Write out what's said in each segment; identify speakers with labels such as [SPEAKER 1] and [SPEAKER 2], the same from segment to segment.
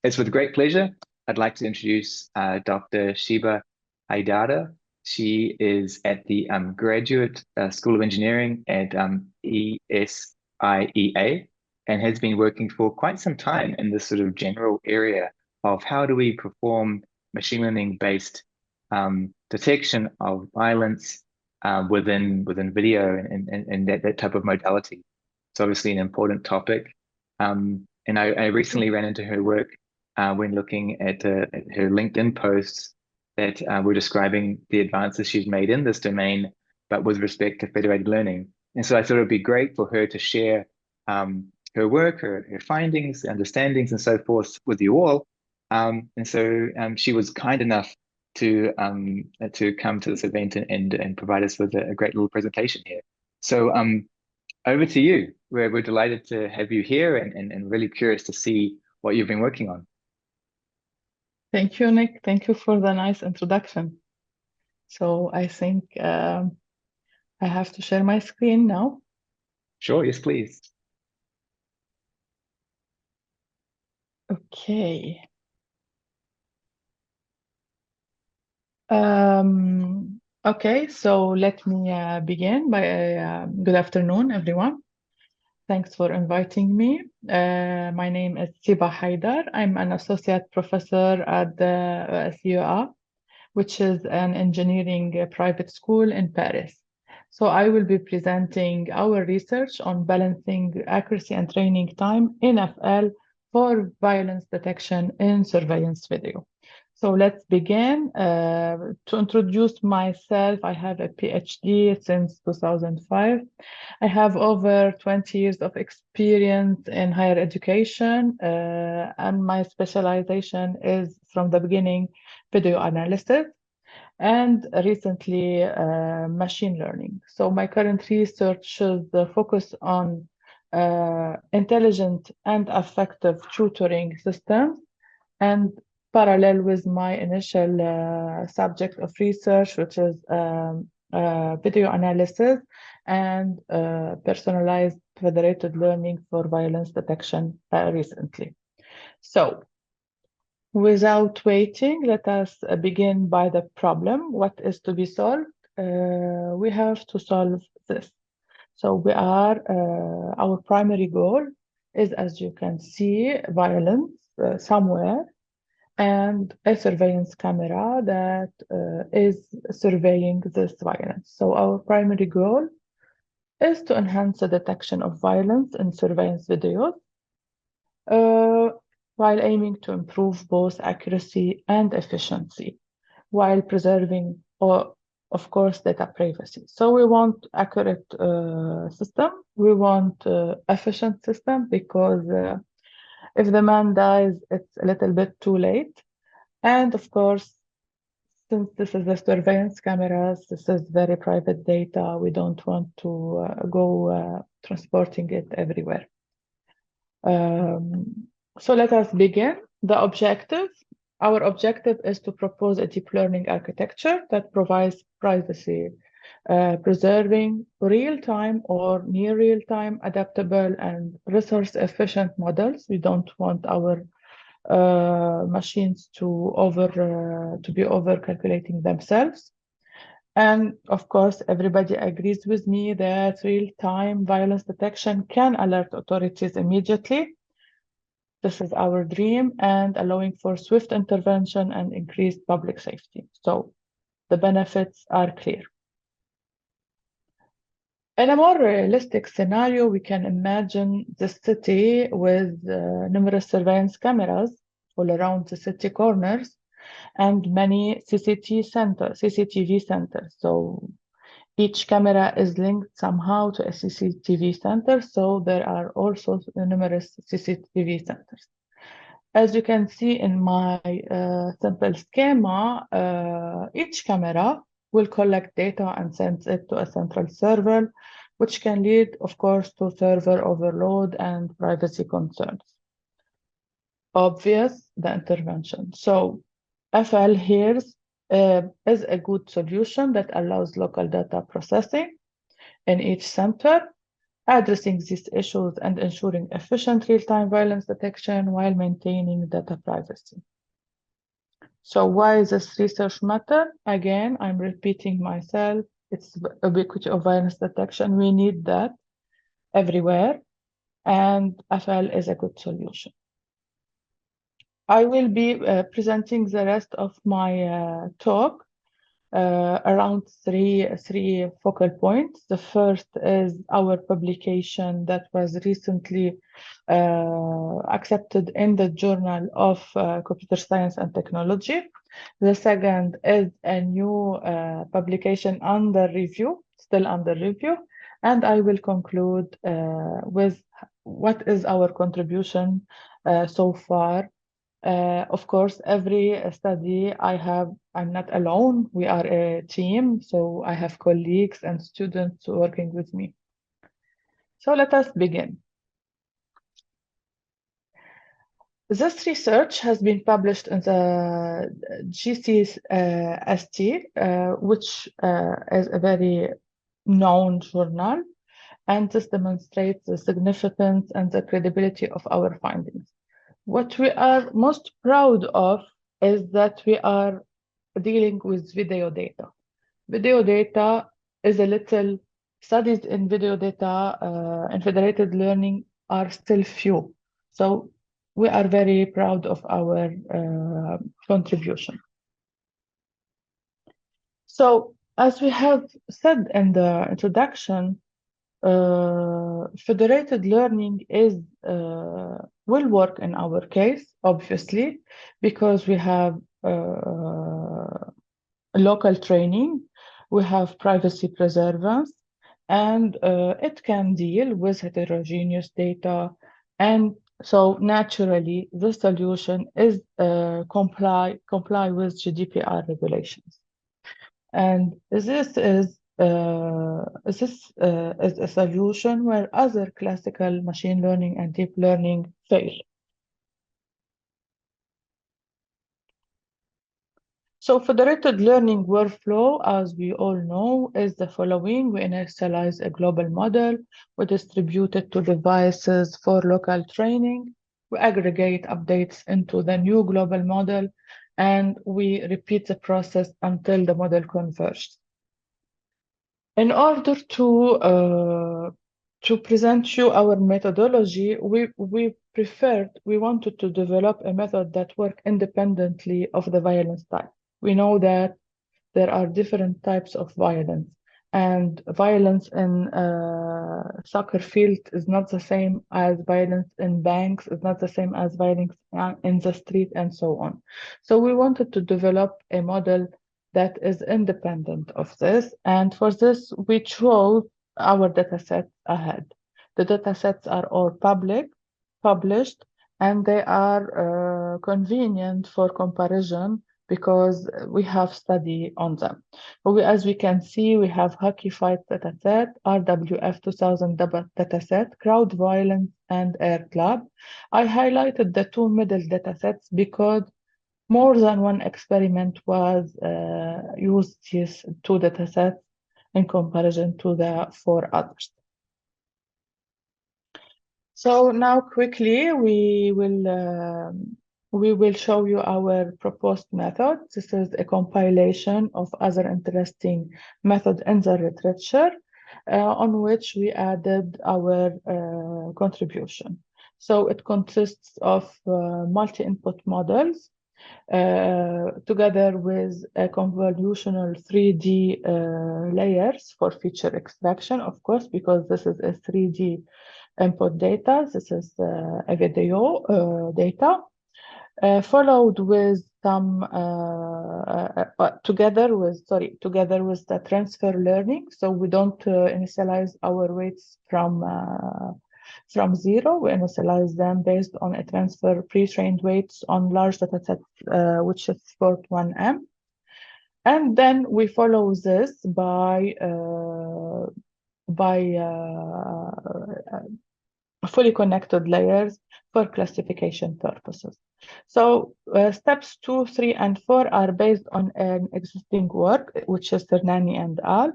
[SPEAKER 1] It's with great pleasure. I'd like to introduce Dr. Siba Haidar. She is at the Graduate School of Engineering at esiea and has been working for quite some time in this sort of general area of how do we perform machine learning based detection of violence within video and that type of modality. It's obviously an important topic. And I recently ran into her work when looking at her LinkedIn posts that were describing the advances she's made in this domain, but with respect to federated learning. And so I thought it'd be great for her to share her work, her findings, understandings, and so forth with you all. And so she was kind enough to come to this event and provide us with a great little presentation here. So over to you. We're delighted to have you here and really curious to see what you've been working on.
[SPEAKER 2] Thank you, Nick. Thank you for the nice introduction. So I think I have to share my screen now.
[SPEAKER 1] Sure, yes, please.
[SPEAKER 2] Okay. Okay, so let me begin by good afternoon, everyone. Thanks for inviting me. My name is Siba Haidar. I'm an associate professor at the esiea, which is an engineering private school in Paris. So I will be presenting our research on balancing accuracy and training time in FL for violence detection in surveillance video. So let's begin. To introduce myself, I have a PhD since 2005. I have over 20 years of experience in higher education, and my specialization is from the beginning video analysis and recently machine learning. So my current research should focus on intelligent and effective tutoring systems, and parallel with my initial subject of research, which is video analysis and personalized federated learning for violence detection recently. So without waiting, let us begin by the problem. What is to be solved? We have to solve this. So we are, our primary goal is, as you can see, violence somewhere, and a surveillance camera that is surveying this violence. So our primary goal is to enhance the detection of violence in surveillance videos, while aiming to improve both accuracy and efficiency, while preserving, of course, data privacy. So we want accurate system. We want efficient system because if the man dies, it's a little bit too late. And of course, since this is a surveillance cameras, this is very private data. We don't want to go transporting it everywhere. So let us begin. The objective. Our objective is to propose a deep learning architecture that provides privacy, preserving real-time or near real-time adaptable and resource-efficient models. We don't want our machines to be over calculating themselves. And of course, everybody agrees with me that real-time violence detection can alert authorities immediately. This is our dream, and allowing for swift intervention and increased public safety. So the benefits are clear. In a more realistic scenario, we can imagine the city with numerous surveillance cameras all around the city corners and many CCTV centers. So each camera is linked somehow to a CCTV center, so there are also numerous CCTV centers. As you can see in my simple schema, each camera will collect data and send it to a central server, which can lead, of course, to server overload and privacy concerns. Obvious, the intervention. So FL here is a good solution that allows local data processing in each center addressing these issues and ensuring efficient real-time violence detection while maintaining data privacy. So why this research matter? Again, I'm repeating myself. It's ubiquity of violence detection. We need that everywhere, and FL is a good solution. I will be presenting the rest of my talk around three focal points. The first is our publication that was recently accepted in the Journal of Computer Science and Technology. The second is a new publication under review, still under review. And I will conclude with what is our contribution so far. Of course, every study I'm not alone. We are a team, so I have colleagues and students working with me. So let us begin. This research has been published in the GCST, which is a very known journal, and this demonstrates the significance and the credibility of our findings. What we are most proud of is that we are dealing with video data. Video data is a little, studies in video data and federated learning are still few. So we are very proud of our contribution. So as we have said in the introduction, federated learning will work in our case, obviously, because we have local training, we have privacy preservance, and it can deal with heterogeneous data. And so naturally, the solution is comply with GDPR regulations. And this is a solution where other classical machine learning and deep learning fail. So federated learning workflow, as we all know, is the following. We initialize a global model. We distribute it to devices for local training. We aggregate updates into the new global model, and we repeat the process until the model converges. In order to present you our methodology, we wanted to develop a method that works independently of the violence type. We know that there are different types of violence, and violence in soccer field is not the same as violence in banks, is not the same as violence in the street, and so on. So we wanted to develop a model that is independent of this, and for this we chose our datasets ahead. The datasets are all published, and they are convenient for comparison because we have study on them. As we can see, we have Hockey Fight dataset, RWF 2000 dataset, Crowd Violence, and Air Club. I highlighted the two middle datasets because more than one experiment was used these two datasets in comparison to the four others. So now quickly we will show you our proposed method. This is a compilation of other interesting methods in the literature on which we added our contribution. So it consists of multi-input models together with a convolutional 3D layers for feature extraction, of course, because this is a 3D input data. This is a video data, followed with some together with the transfer learning. So we don't initialize our weights from zero. We initialize them based on a transfer pre-trained weights on large data set, which is 41M. And then we follow this by fully connected layers for classification purposes. So steps 2, 3, and 4 are based on an existing work, which is Ternani and al.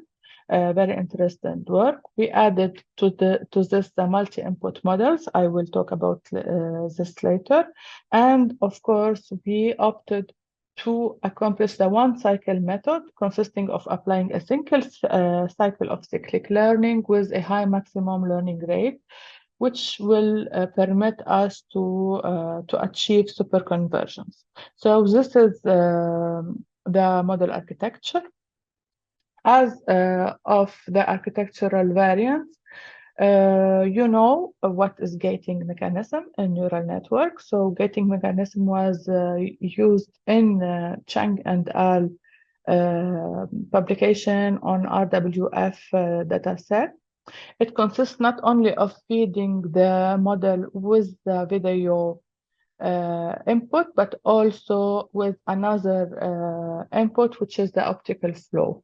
[SPEAKER 2] very interesting work. We added to this the multi-input models. I will talk about this later. And of course, we opted to accomplish the one cycle method consisting of applying a single cycle of cyclic learning with a high maximum learning rate, which will permit us to achieve super conversions. So this is the model architecture. As of the architectural variants, you know what is gating mechanism in neural network. So gating mechanism was used in Chang and al. Publication on RWF dataset. It consists not only of feeding the model with the video input, but also with another input, which is the optical flow.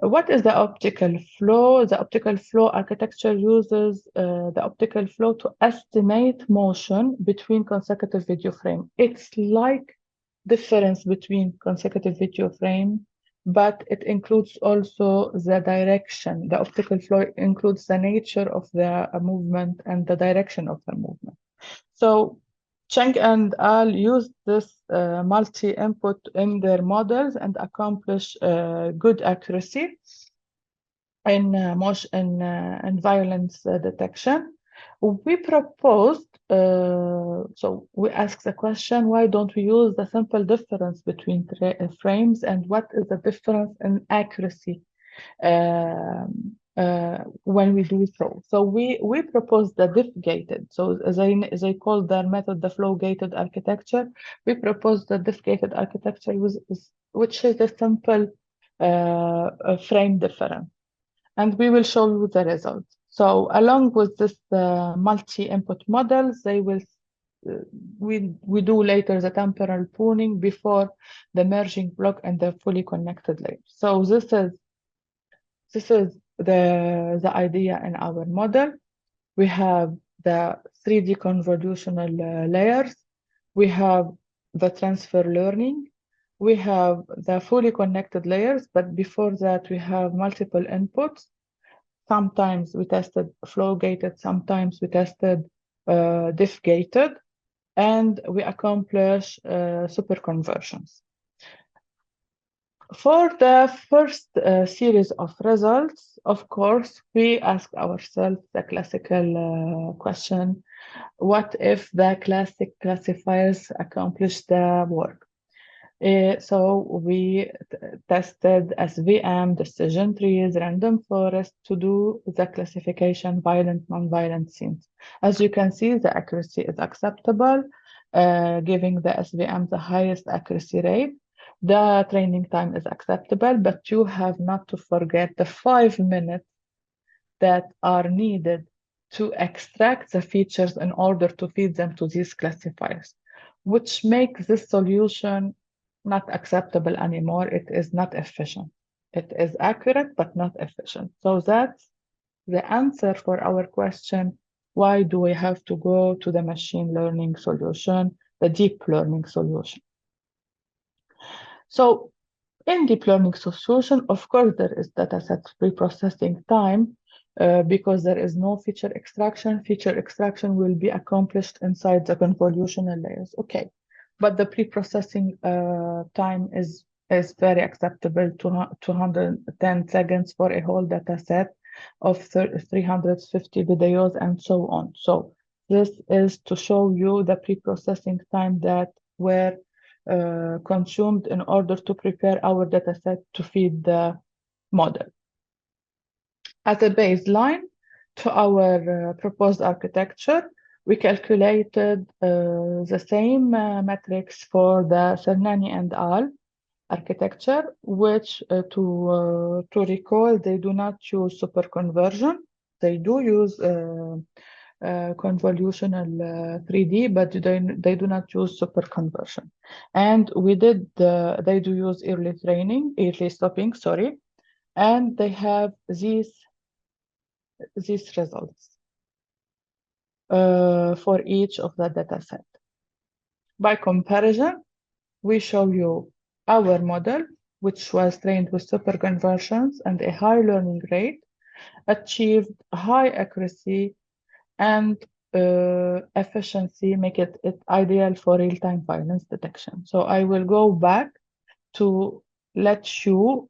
[SPEAKER 2] What is the optical flow? The optical flow architecture uses the optical flow to estimate motion between consecutive video frame. It's like difference between consecutive video frame, but it includes also the direction. The optical flow includes the nature of the movement and the direction of the movement. So Cheng and Al used this multi-input in their models and accomplish good accuracy in motion and violence detection. We proposed, so we asked the question, why don't we use the simple difference between frames, and what is the difference in accuracy when we do so? So we proposed the diff-gated. So as I call their method the flow-gated architecture, we proposed the diff-gated architecture, which is a simple frame difference. And we will show you the results. So along with this multi-input models, they will we do later the temporal pruning before the merging block and the fully connected layer. So this is the idea in our model. We have the 3D convolutional layers. We have the transfer learning. We have the fully connected layers, but before that we have multiple inputs. Sometimes we tested flow-gated, sometimes we tested diff-gated, and we accomplish super conversions. For the first series of results, of course, we ask ourselves the classical question, what if the classic classifiers accomplish the work? So we tested SVM, decision trees, random forest to do the classification violent, non-violent scenes. As you can see, the accuracy is acceptable, giving the SVM the highest accuracy rate. The training time is acceptable, but you have not to forget the 5 minutes that are needed to extract the features in order to feed them to these classifiers, which makes this solution not acceptable anymore. It is not efficient. It is accurate, but not efficient. So that's the answer for our question, why do we have to go to the machine learning solution, the deep learning solution? So in deep learning solution, of course, there is dataset preprocessing time because there is no feature extraction. Feature extraction will be accomplished inside the convolutional layers. Okay, but the preprocessing time is very acceptable, 210 seconds for a whole dataset of 350 videos and so on. So this is to show you the preprocessing time that were consumed in order to prepare our dataset to feed the model. As a baseline to our proposed architecture, we calculated the same metrics for the Cernani and al. Architecture, which to recall, they do not use super conversion. They do use convolutional 3D, but they do not use super conversion. And we did, they do use early stopping, sorry, and they have these results for each of the data set. By comparison, we show you our model which was trained with super conversions and a high learning rate, achieved high accuracy and efficiency, make it ideal for real-time violence detection. So I will go back to let you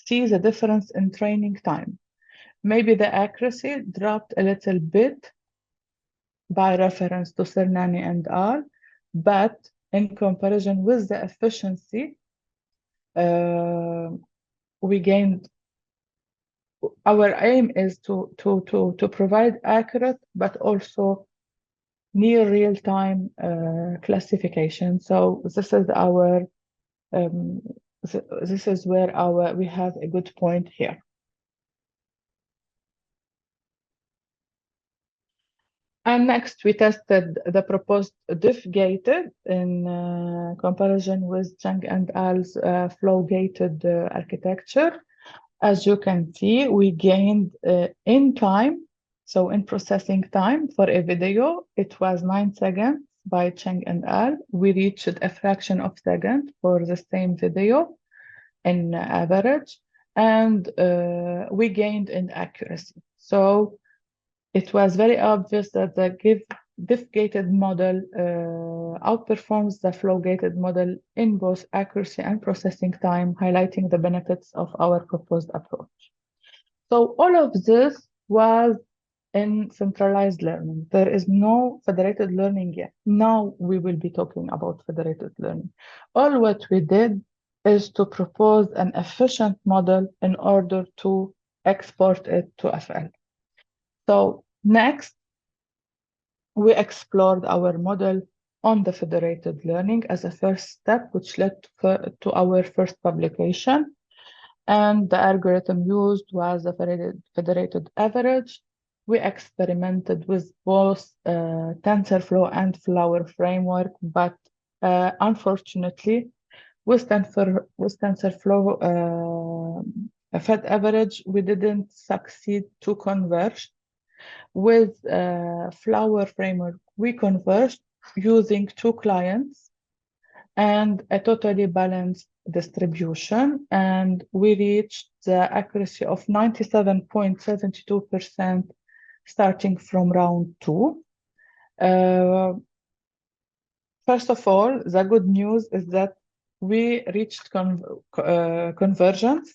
[SPEAKER 2] see the difference in training time. Maybe the accuracy dropped a little bit by reference to Cernani and R, but in comparison with the efficiency, we gained. Our aim is to provide accurate but also near real-time classification. So this is our this is where we have a good point here. And next, we tested the proposed diff-gated in comparison with Chang and Al's flow-gated architecture. As you can see, we gained in time, so in processing time for a video, it was 9 seconds by Chang and Al. We reached a fraction of a second for the same video in average, and we gained in accuracy. So it was very obvious that the diff-gated model outperforms the flow-gated model in both accuracy and processing time, highlighting the benefits of our proposed approach. So all of this was in centralized learning. There is no federated learning yet. Now we will be talking about federated learning. All what we did is to propose an efficient model in order to export it to FL. So next, we explored our model on the federated learning as a first step, which led to our first publication. And the algorithm used was a federated average. We experimented with both TensorFlow and Flower framework, but unfortunately, with TensorFlow Fed average, we didn't succeed to converge. With Flower framework, we converged using 2 clients and a totally balanced distribution, and we reached the accuracy of 97.72% starting from round 2. First of all, the good news is that we reached convergence,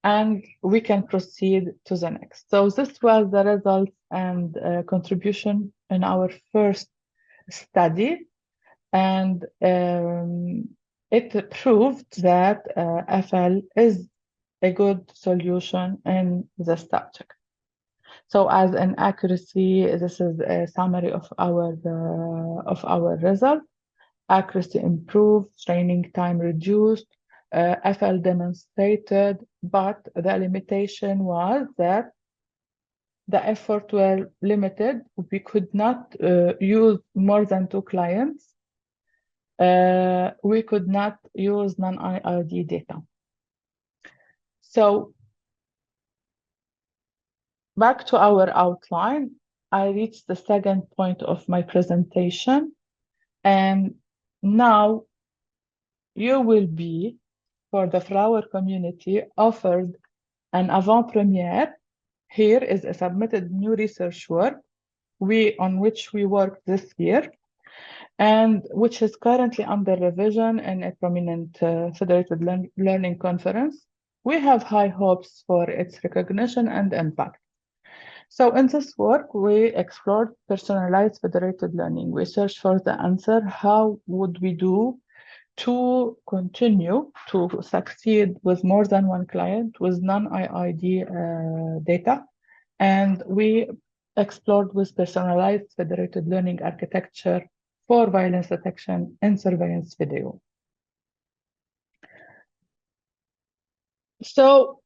[SPEAKER 2] and we can proceed to the next. So this was the result and contribution in our first study, and it proved that FL is a good solution in the subject. So as an accuracy, this is a summary of our result. Accuracy improved, training time reduced, FL demonstrated, but the limitation was that the effort were limited. We could not use more than 2 clients. We could not use non-IRD data. So back to our outline, I reached the second point of my presentation, and now you will be, for the Flower community, offered an avant-premiere. Here is a submitted new research work on which we worked this year, and which is currently under revision in a prominent federated learning conference. We have high hopes for its recognition and impact. So in this work, we explored personalized federated learning. We searched for the answer, how would we do to continue to succeed with more than 1 client with non-IID data. And we explored with personalized federated learning architecture for violence detection in surveillance video. So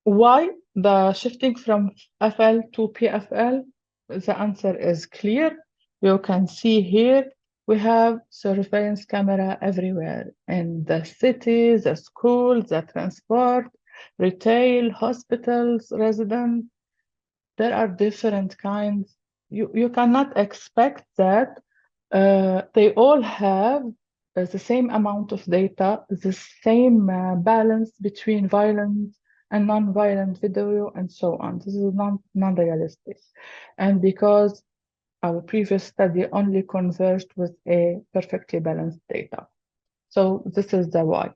[SPEAKER 2] why the shifting from FL to PFL? The answer is clear. You can see here, we have surveillance camera everywhere in the city, the school, the transport, retail, hospitals, residents. There are different kinds. You cannot expect that they all have the same amount of data, the same balance between violent and non-violent video, and so on. This is non-realistic. And because our previous study only converged with a perfectly balanced data. So this is the why.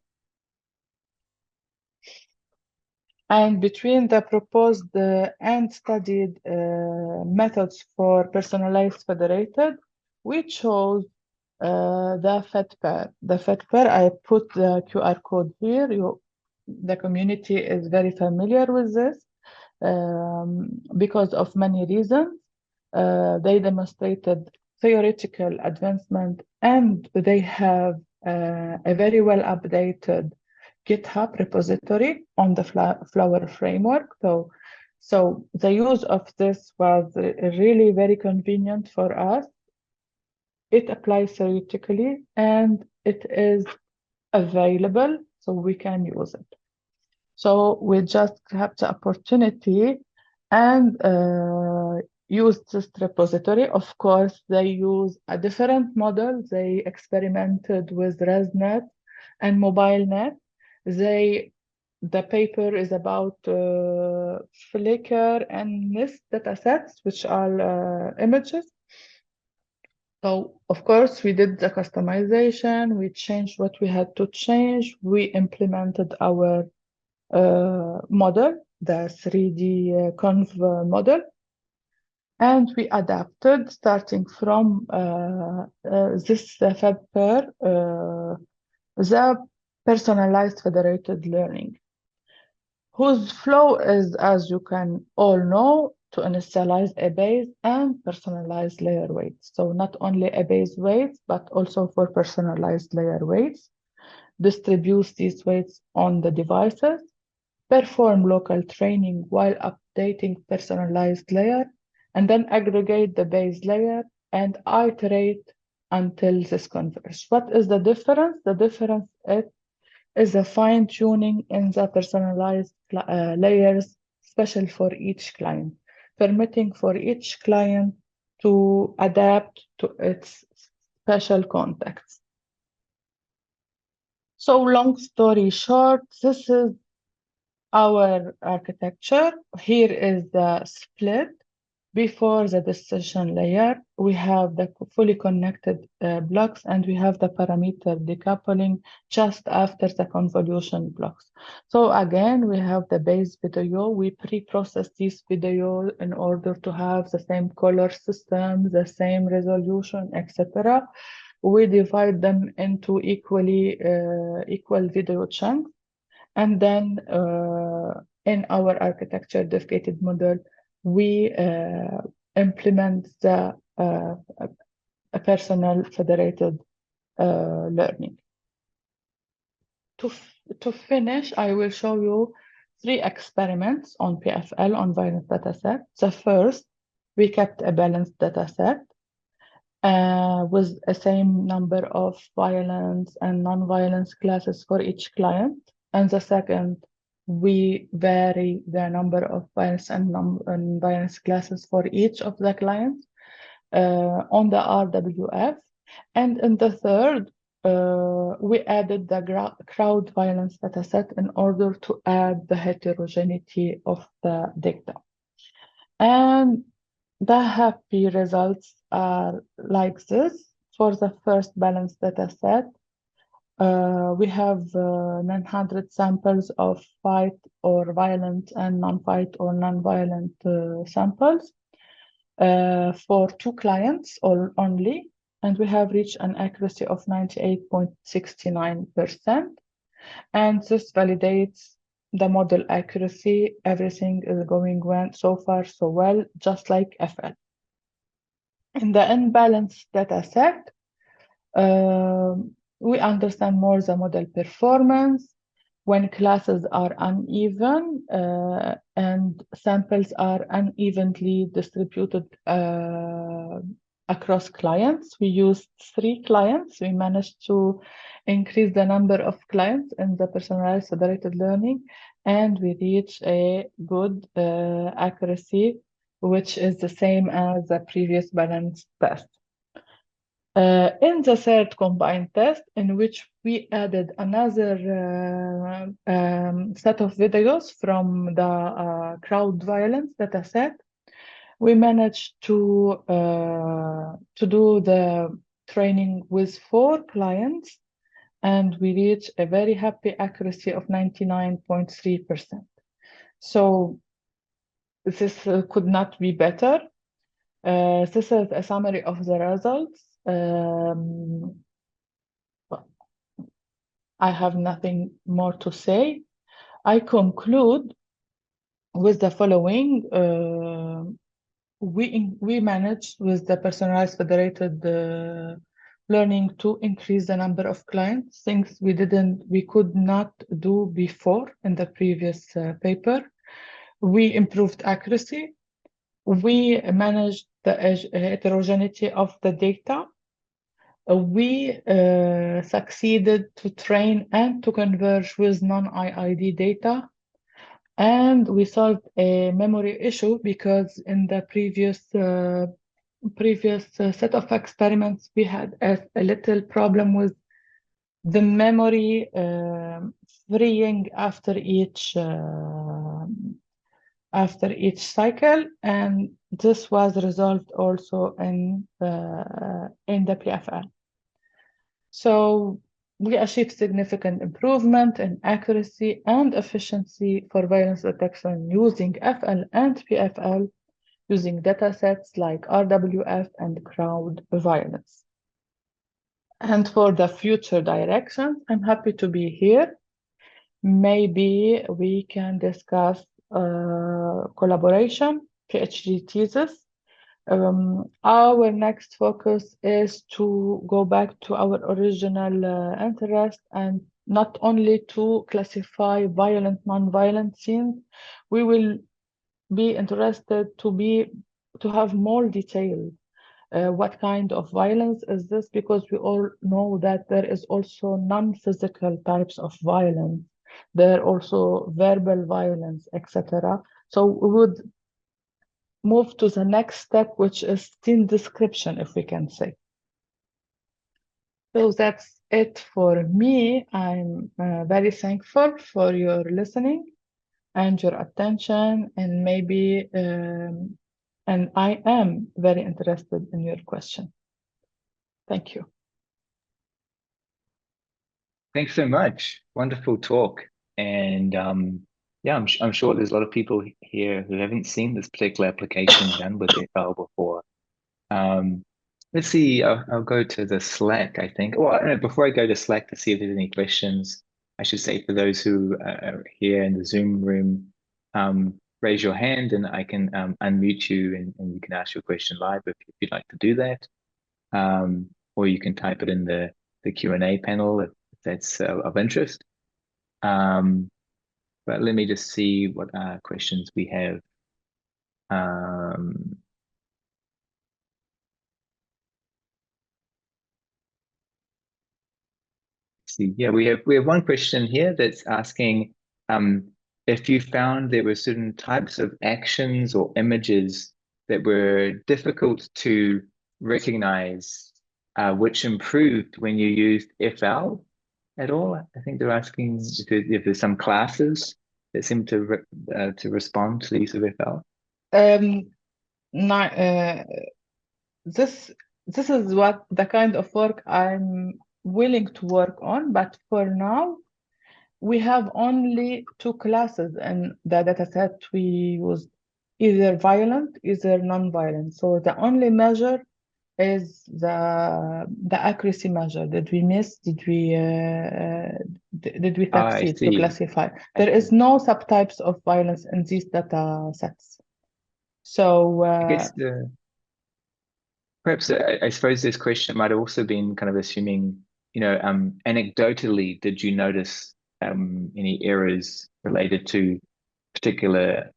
[SPEAKER 2] And between the proposed and studied methods for personalized federated, we chose the FED pair. The FED pair, I put the QR code here. The community is very familiar with this because of many reasons. They demonstrated theoretical advancement, and they have a very well updated GitHub repository on the Flower framework. So the use of this was really very convenient for us. It applies theoretically and it is available, so we can use it. So we just have the opportunity and use this repository. Of course, they use a different model. They experimented with ResNet and MobileNet. The paper is about Flickr and NIST datasets, which are images. So, of course, we did the customization, we changed what we had to change, we implemented our model, the 3D conv model, and we adapted starting from this FED pair, the personalized federated learning, whose flow is, as you can all know, to initialize a base and personalize layer weights. So not only a base weights, but also for personalized layer weights, distributes these weights on the devices, perform local training while updating personalized layer, and then aggregate the base layer and iterate until this converges. What is the difference? The difference is a fine-tuning in the personalized layers special for each client, permitting for each client to adapt to its special context. So long story short, this is our architecture. Here is the split. Before the decision layer, we have the fully connected blocks, and we have the parameter decoupling just after the convolution blocks. So again, we have the base video. We pre-process this video in order to have the same color system, the same resolution, etc. We divide them into equal video chunks. And then in our architecture dedicated model, we implement the a personal federated learning. To finish, I will show you 3 experiments on PFL on violence dataset. The first, we kept a balanced dataset with the same number of violence and non-violence classes for each client. And the second, we vary the number of violence and non-violence classes for each of the clients on the RWF. And in the third, we added the crowd violence dataset in order to add the heterogeneity of the data. And the happy results are like this. For the first balanced dataset, we have 900 samples of fight or violent and non-fight or non-violent samples for 2 clients only, and we have reached an accuracy of 98.69%. And this validates the model accuracy. Everything is going well so far, so well, just like FL. In the unbalanced data set, we understand more the model performance when classes are uneven and samples are unevenly distributed across clients. We used 3 clients. We managed to increase the number of clients in the personalized federated learning, and we reached a good accuracy, which is the same as the previous balanced test. In the third combined test, in which we added another set of videos from the crowd violence data set, we managed to do the training with 4 clients, and we reached a very happy accuracy of 99.3%. So this could not be better. This is a summary of the results. I have nothing more to say. I conclude with the following. We managed with the personalized federated learning to increase the number of clients, things we could not do before in the previous paper. We improved accuracy. We managed the heterogeneity of the data. We succeeded to train and to converge with non-IID data. And we solved a memory issue because in the previous set of experiments, we had a little problem with the memory freeing after each cycle, and this was resolved also in the PFL. So we achieved significant improvement in accuracy and efficiency for violence detection using FL and PFL, using datasets like RWF and crowd violence. And for the future direction, I'm happy to be here. Maybe we can discuss collaboration, PhD thesis. Our next focus is to go back to our original interest, and not only to classify violent, non-violent scenes. We will be interested to have more detail. What kind of violence is this? Because we all know that there is also non-physical types of violence. There are also verbal violence, etc. So we would move to the next step, which is scene description, if we can say. So that's it for me. I'm very thankful for your listening and your attention, and maybe, and I am very interested in your question. Thank you.
[SPEAKER 1] Thanks so much. Wonderful talk. And yeah, I'm sure there's a lot of people here who haven't seen this particular application done with FL before. Let's see, I'll go to the Slack, I think. Well, I don't know, before I go to Slack to see if there's any questions, I should say for those who are here in the Zoom room, raise your hand and I can unmute you, and you can ask your question live if you'd like to do that. Or you can type it in the Q&A panel if that's of interest. But let me just see what questions we have. See, yeah, we have one question here that's asking if you found there were certain types of actions or images that were difficult to recognize, which improved when you used FL at all. I think they're asking if there's some classes that seem to respond to the use of FL.
[SPEAKER 2] This is what the kind of work I'm willing to work on, but for now we have only 2 classes in the dataset we use, either violent, either non-violent. So the only measure is the accuracy measure. Did we miss? Did we succeed to classify? There is no subtypes of violence in these data sets. So
[SPEAKER 1] I guess perhaps I suppose this question might have also been kind of assuming, anecdotally, did you notice any errors related to particular,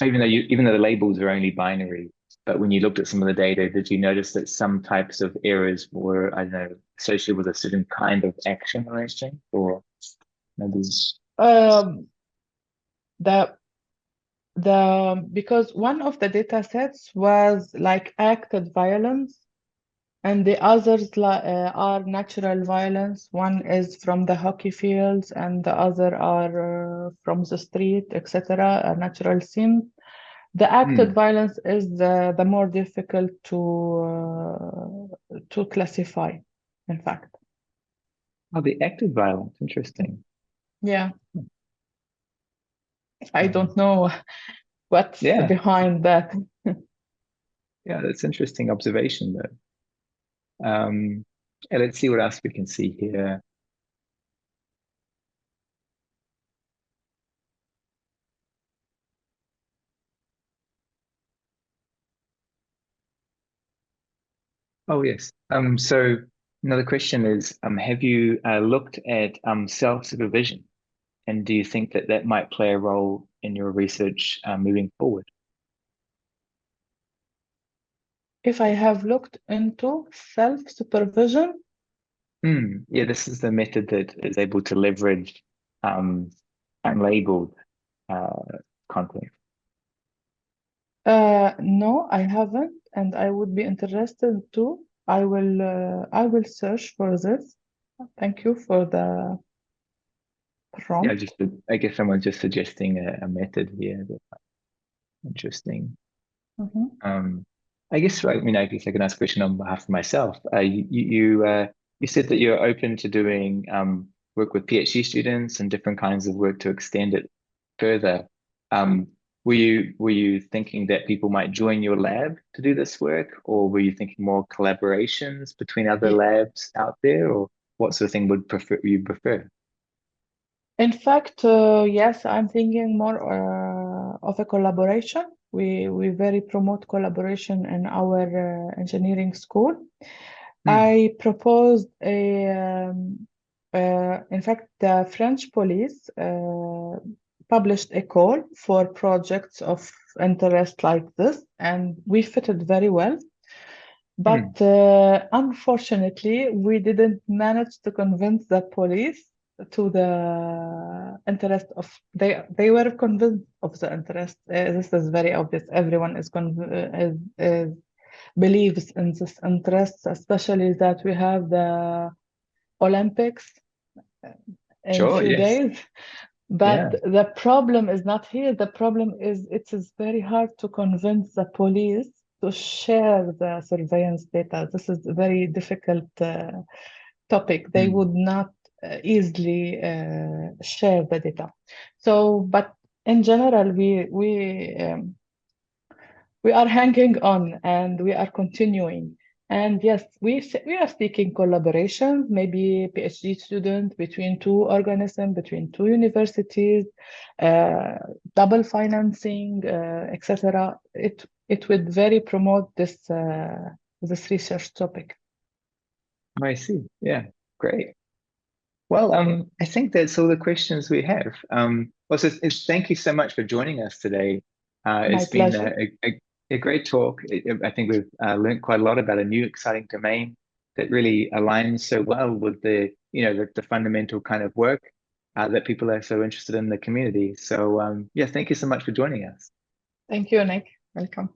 [SPEAKER 1] even though the labels are only binary, but when you looked at some of the data, did you notice that some types of errors were, I don't know, associated with a certain kind of action or anything, or maybe?
[SPEAKER 2] Because one of the data sets was like acted violence, And the others are natural violence. One is from the hockey fields, and the other are from the street, etc. Natural scenes. The acted
[SPEAKER 1] Hmm.
[SPEAKER 2] violence is the more difficult to classify, in fact.
[SPEAKER 1] Oh, the active violence. Interesting.
[SPEAKER 2] Yeah, I
[SPEAKER 1] Um,
[SPEAKER 2] don't know what's
[SPEAKER 1] yeah,
[SPEAKER 2] behind that.
[SPEAKER 1] yeah, that's interesting observation though. Yeah, let's see what else we can see here. Oh, yes. So another question is, have you looked at self-supervision, and do you think that that might play a role in your research moving forward?
[SPEAKER 2] If I have looked into self-supervision,
[SPEAKER 1] Yeah, this is the method that is able to leverage um, unlabeled uh, content.
[SPEAKER 2] no, I haven't, and I would be interested to. I will search for this. Thank you for the
[SPEAKER 1] Yeah,
[SPEAKER 2] prompt.
[SPEAKER 1] I guess someone's just suggesting a method here. That's interesting.
[SPEAKER 2] Mhm.
[SPEAKER 1] Um, I guess, I mean, I guess I can ask a question on behalf of myself. You said that you're open to doing work with PhD students and different kinds of work to extend it further. Um, were you thinking that people might join your lab to do this work, or were you thinking more collaborations between other
[SPEAKER 2] Y-
[SPEAKER 1] labs out there, or what sort of thing would prefer?
[SPEAKER 2] In fact, yes, I'm thinking more of a collaboration. We very promote collaboration in our engineering school.
[SPEAKER 1] Hmm.
[SPEAKER 2] I proposed in fact, the French police published a call for projects of interest like this, and we fitted very well.
[SPEAKER 1] Hmm.
[SPEAKER 2] But unfortunately, we didn't manage to convince the police to the interest of they were convinced of the interest. This is very obvious. Everyone is believes in this interest, especially that we have the Olympics in
[SPEAKER 1] Sure.
[SPEAKER 2] few
[SPEAKER 1] Yes.
[SPEAKER 2] days. But
[SPEAKER 1] Yeah.
[SPEAKER 2] the problem is not here. The problem is it is very hard to convince the police to share the surveillance data. This is a very difficult topic. They
[SPEAKER 1] Hmm.
[SPEAKER 2] would not easily share the data. So, but in general, we are hanging on and we are continuing. And yes, we are seeking collaboration, maybe PhD student between two organisms, between two universities, uh, double financing, etc. It would very promote this research topic.
[SPEAKER 1] I see. Yeah. Great. Well, I think that's all the questions we have. Thank you so much for joining us today.
[SPEAKER 2] My
[SPEAKER 1] It's been
[SPEAKER 2] pleasure.
[SPEAKER 1] a great talk. I think we've learned quite a lot about a new exciting domain that really aligns so well with the fundamental kind of work that people are so interested in the community. So, yeah, thank you so much for joining us.
[SPEAKER 2] Thank you, Nick. Welcome.